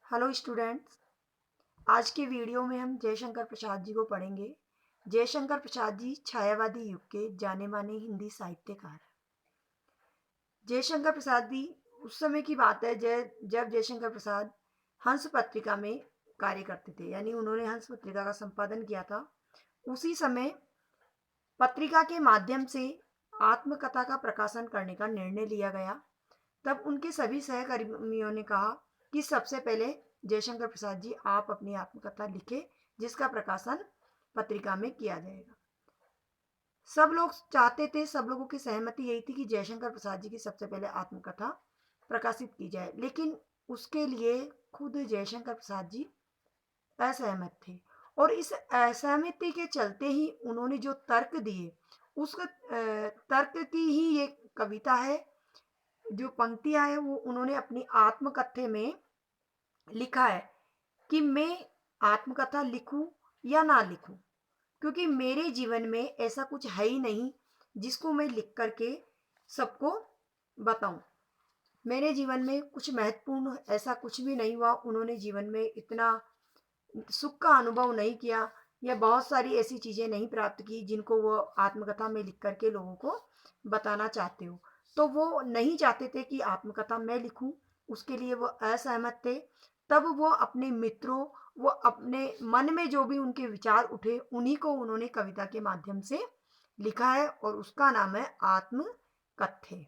Hello students. आज के video में हम जयशंकर प्रसाद जी को पढ़ेंगे। जयशंकर प्रसाद जी छायावादी युग के जाने माने हिंदी साहित्यकार हैं। जयशंकर प्रसाद जी उस समय की बात है जब जयशंकर प्रसाद हंस पत्रिका में कार्य करते थे, यानी उन्होंने हंस पत्रिका का संपादन किया था। उसी समय पत्रिका के माध्यम से आत्मकथा का प्रकाशन करने का निर्णय लिया गया। तब उनके सभी सहकर्मियों ने कहा कि सबसे पहले जयशंकर प्रसाद जी आप अपनी आत्मकथा लिखें, जिसका प्रकाशन पत्रिका में किया जाएगा। सब लोग चाहते थे, सब लोगों की सहमति यही थी कि जयशंकर प्रसाद जी की सबसे पहले आत्मकथा प्रकाशित की जाए, लेकिन उसके लिए खुद जयशंकर प्रसाद जी असहमत थे। और इस असहमति के चलते ही उन्होंने जो तर्क दिए, उस तर्क की ही ये कविता है। जो पंक्तियां हैं वो उन्होंने अपनी आत्मकथा में लिखा है कि मैं आत्मकथा लिखूं या ना लिखूं, क्योंकि मेरे जीवन में ऐसा कुछ है ही नहीं जिसको मैं लिख करके सबको बताऊं। मेरे जीवन में कुछ महत्वपूर्ण ऐसा कुछ भी नहीं हुआ। उन्होंने जीवन में इतना सुख का अनुभव नहीं किया या बहुत सारी ऐसी चीजें नहीं प्राप्त की जिनको वो आत्मकथा में लिख करके लोगों को बताना चाहते हो। तो वो नहीं चाहते थे कि आत्मकथा मैं लिखूं, उसके लिए वो असहमत थे। तब वो अपने मित्रों, वो अपने मन में जो भी उनके विचार उठे, उन्हीं को उन्होंने कविता के माध्यम से लिखा है और उसका नाम है आत्मकथ्य।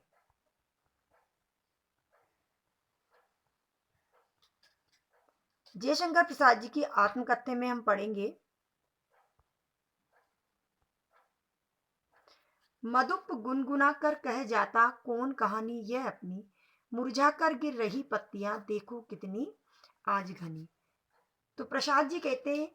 जयशंकर प्रसाद जी की आत्मकथ्य में हम पढ़ेंगे, मधुप गुनगुना कर कह जाता कौन कहानी यह अपनी, मुरझा कर गिर रही पत्तियां देखो कितनी आज घनी। तो प्रसाद जी कहते हैं,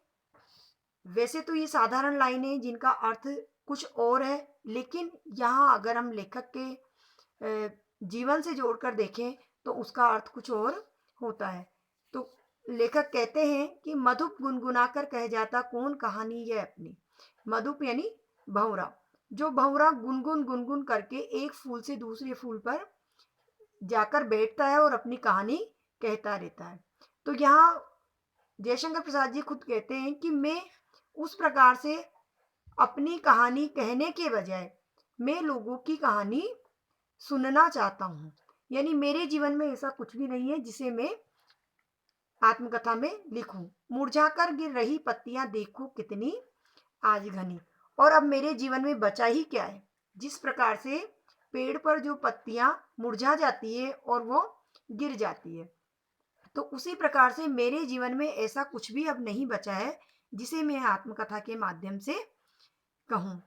वैसे तो ये साधारण लाइनें जिनका अर्थ कुछ और है, लेकिन यहाँ अगर हम लेखक के जीवन से जोड़कर देखें तो उसका अर्थ कुछ और होता है। तो लेखक कहते हैं कि मधुप गुनगुना कर कह जाता कौन कहानी यह अपनी। मधुप यानी भंवरा, जो भंवरा गुनगुन गुनगुन करके एक फूल से दूसरे फूल पर जाकर बैठता है और अपनी कहानी कहता रहता है। तो यहाँ जयशंकर प्रसाद जी खुद कहते हैं कि मैं उस प्रकार से अपनी कहानी कहने के बजाय मैं लोगों की कहानी सुनना चाहता हूँ। यानी मेरे जीवन में ऐसा कुछ भी नहीं है जिसे मैं आत्मकथा में लिखूं। मुरझाकर गिर रही पत्तियां देखो कितनी आज घनी। और अब मेरे जीवन में बचा ही क्या है। जिस प्रकार से पेड़ पर जो पत्तियां मुरझा जाती है और वो गिर जाती है, तो उसी प्रकार से मेरे जीवन में ऐसा कुछ भी अब नहीं बचा है जिसे मैं आत्मकथा के माध्यम से कहूं।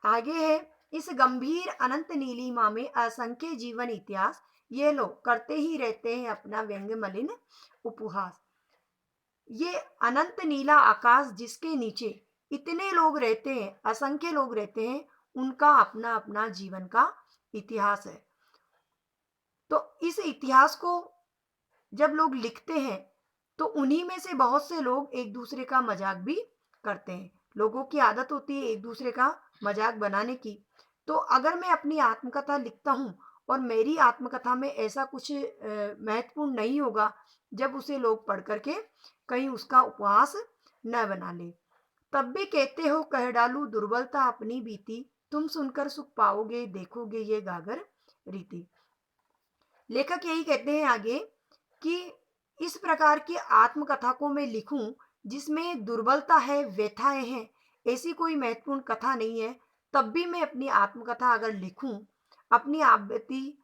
आगे है, इस गंभीर अनंत नीलिमा में असंख्य जीवन इतिहास ये लोग करते ही रहते हैं अपना व्यंग मलिन उपहास। ये अनंत नीला आकाश जिसके नीचे इतने लोग रहते हैं, असंख्य लोग रहते हैं, उनका अपना अपना जीवन का इतिहास है। तो इस इतिहास को जब लोग लिखते हैं तो उन्हीं में से बहुत से लोग एक दूसरे का मजाक भी करते हैं। लोगों की आदत होती है एक दूसरे का मजाक बनाने की। तो अगर मैं अपनी आत्मकथा लिखता हूँ और मेरी आत्मकथा में ऐसा कुछ महत्वपूर्ण नहीं होगा, जब उसे लोग पढ़ करके कहीं उसका उपहास न बना ले, तब भी कहते हो कह डालू दुर्बलता अपनी बीती, तुम सुनकर सुख पाओगे देखोगे ये गागर रीति। लेखक यही कहते हैं आगे कि इस प्रकार की आत्मकथा को मैं लिखूं जिसमें दुर्बलता है, व्यथाएं हैं, ऐसी कोई महत्वपूर्ण कथा नहीं है, तब भी मैं अपनी आत्मकथा अगर लिखूं, अपनी आप बीती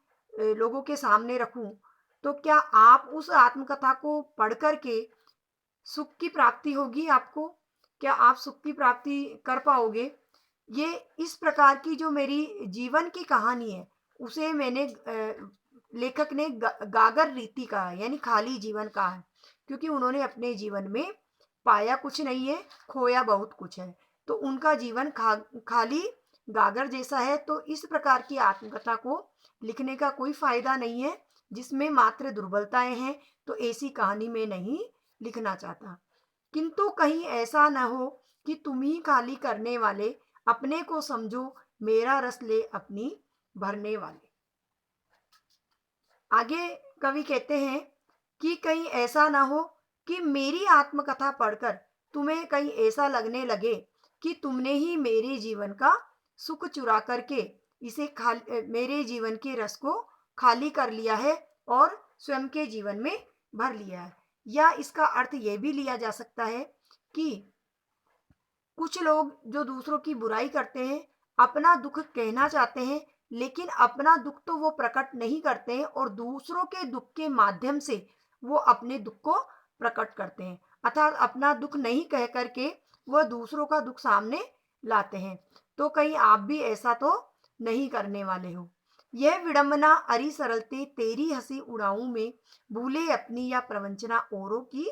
लोगों के सामने रखूं, तो क्या आप उस आत्मकथा को पढ़ करके सुख की प्राप्ति होगी आपको? क्या आप सुख की प्राप्ति कर पाओगे? ये इस प्रकार की जो मेरी जीवन की कहानी है, उसे मैंने लेखक ने गागर रीति कहा है, यानी खाली जीवन कहा है, क्योंकि उन्होंने अपने जीवन में पाया कुछ नहीं है, खोया बहुत कुछ है। तो उनका जीवन खाली गागर जैसा है। तो इस प्रकार की आत्मकथा को लिखने का कोई फायदा नहीं है जिसमें मात्र दुर्बलताएं हैं। तो ऐसी कहानी में नहीं लिखना चाहता। किंतु कहीं ऐसा न हो कि तुम ही खाली करने वाले, अपने को समझो मेरा रस ले अपनी भरने वाले। आगे कवि कहते हैं कि कहीं ऐसा ना हो कि मेरी आत्मकथा पढ़कर तुम्हें कहीं ऐसा लगने लगे कि तुमने ही मेरे जीवन का सुख चुरा करके मेरे जीवन के रस को खाली कर लिया है और स्वयं के जीवन में भर लिया है। या इसका अर्थ ये भी लिया जा सकता है कि कुछ लोग जो दूसरों की बुराई करते हैं, अपना दुख कहना चाहते हैं, लेकिन अपना दुख तो वो प्रकट नहीं करते हैं और दूसरों के दुख के माध्यम से वो अपने दुख को प्रकट करते हैं। अर्थात अपना दुख नहीं कह करके वह दूसरों का दुख सामने लाते हैं। तो कहीं आप भी ऐसा तो नहीं करने वाले हो। यह विडंबना अरि सरलते तेरी हंसी उड़ाऊं में, भूले अपनी या प्रवंचना औरों की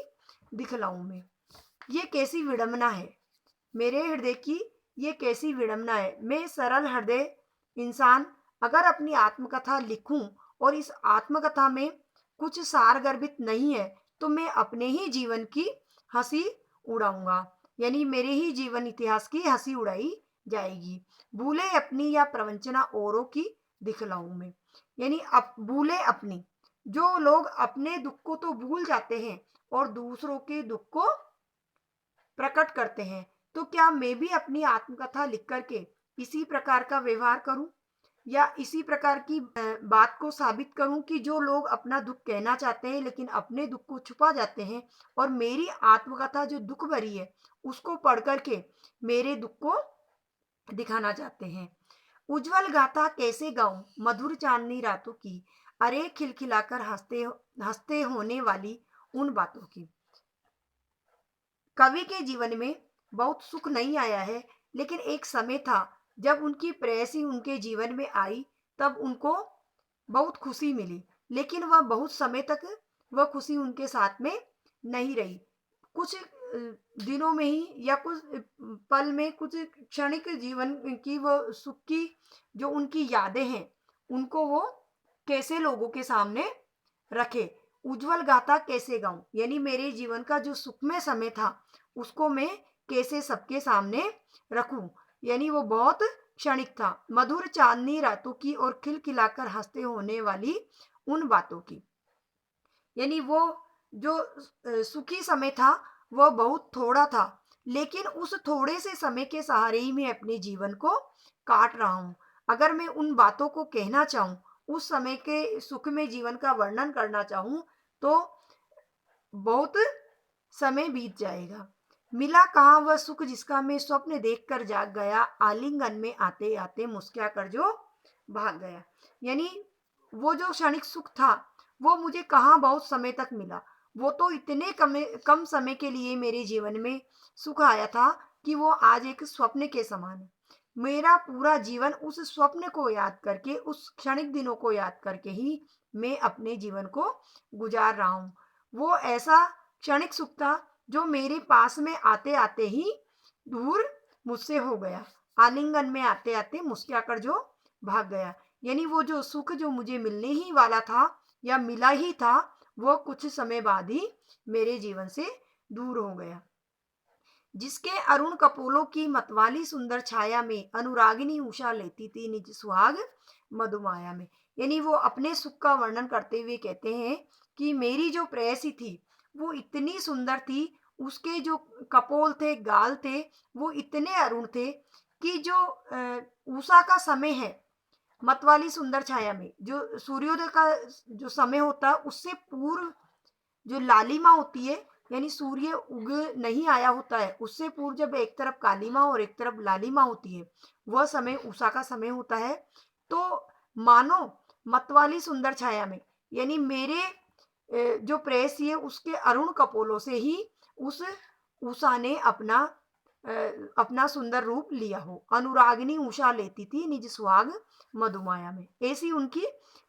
दिखलाऊं में। ये कैसी विडंबना है मेरे हृदय की, ये कैसी विडंबना है। मैं सरल हृदय इंसान अगर अपनी आत्मकथा लिखूं और इस आत्मकथा में कुछ सार गर्भित नहीं है तो मैं अपने ही जीवन की हंसी उड़ाऊंगा, यानी मेरे ही जीवन इतिहास की हंसी उड़ाई जाएगी। भूले अपनी या प्रवंचना औरों की दिखलाऊं में, यानी भूले अपनी, जो लोग अपने दुख को तो भूल जाते हैं और दूसरों के दुख को प्रकट करते हैं, तो क्या मैं भी अपनी आत्मकथा लिख करके इसी प्रकार का व्यवहार करूं या इसी प्रकार की बात को साबित करूं कि जो लोग अपना दुख कहना चाहते हैं लेकिन अपने दुख को छुपा जाते हैं और मेरी आत्मकथा जो दुख भरी है उसको पढ़ करके मेरे दुख को दिखाना चाहते हैं। उज्जवल गाथा कैसे गाऊं मधुर चांदनी रातों की, अरे खिलखिलाकर हंसते हंसते होने वाली उन बातों की। कवि के जीवन में बहुत सुख नहीं आया है, लेकिन एक समय था जब उनकी प्रेयसी उनके जीवन में आई, तब उनको बहुत खुशी मिली, लेकिन वह बहुत समय तक वह खुशी उनके साथ में नहीं रही। कुछ दिनों में ही या कुछ पल में, कुछ क्षणिक जीवन की वो सुख की जो उनकी यादें हैं उनको वो कैसे लोगों के सामने रखे। उज्जवल गाथा कैसे गाऊं, यानी मेरे जीवन का जो सुखमय समय था उसको मैं कैसे सबके सामने रखूं, यानी वो बहुत क्षणिक था। मधुर चांदनी रातों की और खिलखिलाकर हंसते होने वाली उन बातों की, यानी वो जो सुखी समय था वह बहुत थोड़ा था, लेकिन उस थोड़े से समय के सहारे ही मैं अपने जीवन को काट रहा हूं। अगर मैं उन बातों को कहना चाहूं, उस समय के सुख में जीवन का वर्णन करना चाहूं, तो बहुत समय बीत जाएगा। मिला कहाँ वह सुख जिसका मैं स्वप्न देखकर जाग गया, आलिंगन में आते आते मुस्कुरा कर जो भाग गया। यानी वो जो क्षणिक सुख था वो मुझे कहाँ बहुत समय तक मिला, वो तो इतने कम समय के लिए मेरे जीवन में सुख आया था कि वो आज एक स्वप्न के समान है। मेरा पूरा जीवन उस स्वप्न को याद करके, उस क्षणिक दिनों को याद करके ही मैं अपने जीवन को गुजार रहा हूँ। वो ऐसा क्षणिक सुख था जो मेरे पास में आते आते ही दूर मुझसे हो गया, आलिंगन में आते आते मुस्कुराकर जो भाग गया। यानी वो जो सुख जो मुझे मिलने ही वाला था या मिला ही था, वो कुछ समय बाद ही मेरे जीवन से दूर हो गया। जिसके अरुण कपोलों की मतवाली सुंदर छाया में, अनुरागिनी उषा लेती थी निज सुहाग मधुमाया में। यानी वो अपने सुख का वर्णन करते हुए कहते हैं कि मेरी जो प्रेयसी थी वो इतनी सुंदर थी, उसके जो कपोल थे, गाल थे, वो इतने अरुण थे कि जो उषा का समय है, मतवाली सुंदर छाया में जो सूर्योदय का जो समय होता है उससे पूर्व जो लालिमा होती है, यानी सूर्य उग नहीं आया होता है, उससे पूर्व जब एक तरफ कालिमा और एक तरफ लालिमा होती है, वह समय उषा का समय होता है। तो मानो मतवाली सुंदर छाया में, यानी मेरे जो प्रेयसी है उसके अरुण कपोलों से ही उस उषा ने अपना सुंदर रूप लिया हो। अनुरागिनी उषा लेती थी निज सुहाग मधुमाया में, ऐसी उनकी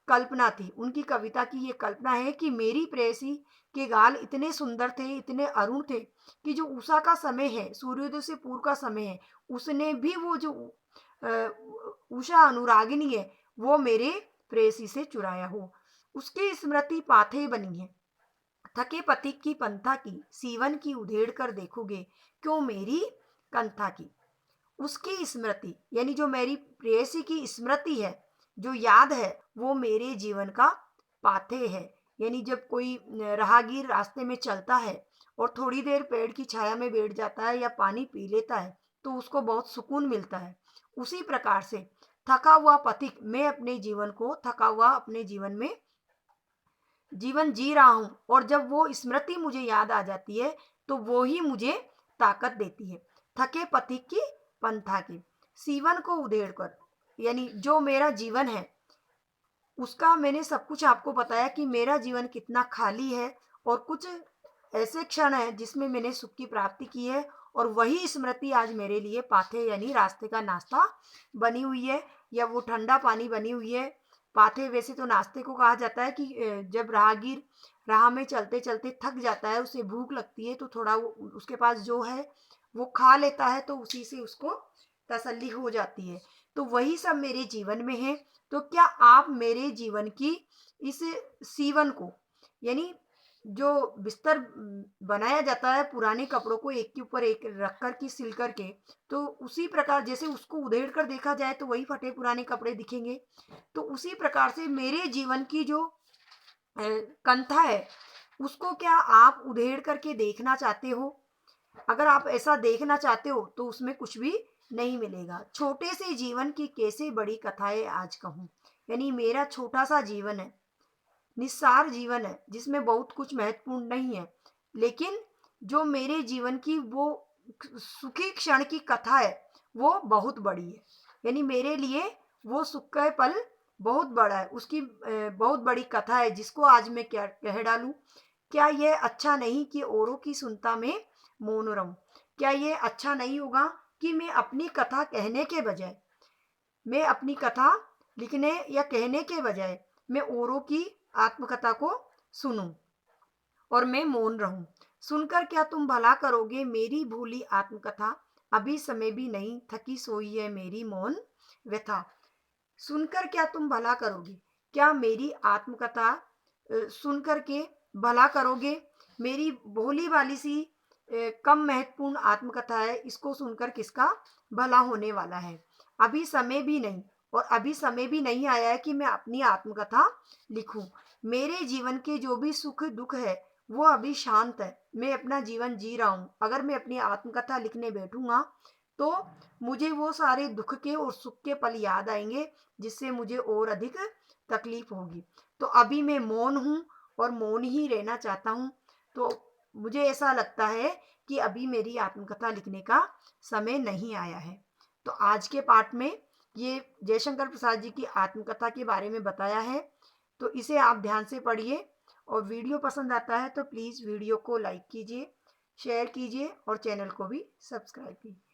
कल्पना थी। उनकी कविता की ये कल्पना है कि मेरी प्रेयसी के गाल इतने सुंदर थे, इतने अरुण थे कि जो उषा का समय है, सूर्योदय से पूर्व का समय है, उसने भी वो जो उषा अनुरागिनी है वो मेरे प्रेयसी से चुराया हो। उसकी स्मृति पाथे बनी है, थके पथिक की पंथा की, सीवन की उधेड़ कर देखोगे क्यों मेरी कंथा की। उसकी स्मृति, यानी जो मेरी प्रेयसी की स्मृति है, जो याद है, वो मेरे जीवन का पाथे है, यानी जब कोई राहगीर रास्ते में चलता है और थोड़ी देर पेड़ की छाया में बैठ जाता है या पानी पी लेता है तो उसको बहुत सुकून मिलता है। उसी प्रकार से थका हुआ पथिक, मैं अपने जीवन को थका हुआ अपने जीवन में जीवन जी रहा हूँ और जब वो स्मृति मुझे याद आ जाती है तो वो ही मुझे ताकत देती है। थके पथिक की पंथा की, सीवन को उधेड़ कर, यानी जो मेरा जीवन है उसका मैंने सब कुछ आपको बताया कि मेरा जीवन कितना खाली है और कुछ ऐसे क्षण हैं जिसमें मैंने सुख की प्राप्ति की है और वही स्मृति आज मेरे लिए पाथे यानी रास्ते का नाश्ता बनी हुई है या वो ठंडा पानी बनी हुई है। पाथे वैसे तो नाश्ते को कहा जाता है कि जब राहगीर राह में चलते चलते थक जाता है, उसे भूख लगती है तो थोड़ा वो उसके पास जो है वो खा लेता है तो उसी से उसको तसल्ली हो जाती है। तो वही सब मेरे जीवन में है। तो क्या आप मेरे जीवन की इस सीवन को, यानी जो बिस्तर बनाया जाता है पुराने कपड़ों को एक के ऊपर एक रख कर के सिल कर के, तो उसी प्रकार जैसे उसको उधेड़ कर देखा जाए तो वही फटे पुराने कपड़े दिखेंगे। तो उसी प्रकार से मेरे जीवन की जो कंथा है उसको क्या आप उधेड़ करके देखना चाहते हो? अगर आप ऐसा देखना चाहते हो तो उसमें कुछ भी नहीं मिलेगा। छोटे से जीवन की कैसे बड़ी कथाएं आज कहूँ, यानी मेरा छोटा सा जीवन है, निस्सार जीवन है जिसमें बहुत कुछ महत्वपूर्ण नहीं है, लेकिन जो मेरे जीवन की वो सुखी क्षण की कथा है वो बहुत बड़ी है। यानी मेरे लिए वो सुख का पल बहुत बड़ा है, उसकी बहुत बड़ी कथा है जिसको आज मैं क्या कह डालूं। क्या ये अच्छा नहीं कि औरों की सुनता मैं मौन रहूं? क्या ये अच्छा नहीं होगा कि मैं अपनी कथा कहने के बजाय, मैं अपनी कथा लिखने या कहने के बजाय मैं औरों की आत्मकथा को सुनूं और मैं मौन रहूं? सुनकर क्या तुम भला करोगे मेरी भूली आत्मकथा, अभी समय भी नहीं थकी सोई है मेरी मौन व्यथा। सुनकर क्या तुम भला करोगे? क्या मेरी आत्मकथा सुनकर के भला करोगे? मेरी भोली वाली सी कम महत्वपूर्ण आत्मकथा है, इसको सुनकर किसका भला होने वाला है? अभी समय भी नहीं, और अभी समय भी नहीं आया है कि मैं अपनी आत्मकथा लिखूं। मेरे जीवन के जो भी सुख दुख है वो अभी शांत है, मैं अपना जीवन जी रहा हूं। अगर मैं अपनी आत्मकथा लिखने बैठूंगा तो मुझे वो सारे दुख के और सुख के पल याद आएंगे जिससे मुझे और अधिक तकलीफ होगी। तो अभी मैं मौन हूँ और मौन ही रहना चाहता हूँ। तो मुझे ऐसा लगता है कि अभी मेरी आत्मकथा लिखने का समय नहीं आया है। तो आज के पाठ में ये जयशंकर प्रसाद जी की आत्मकथा के बारे में बताया है, तो इसे आप ध्यान से पढ़िए। और वीडियो पसंद आता है तो प्लीज़ वीडियो को लाइक कीजिए, शेयर कीजिए और चैनल को भी सब्सक्राइब कीजिए।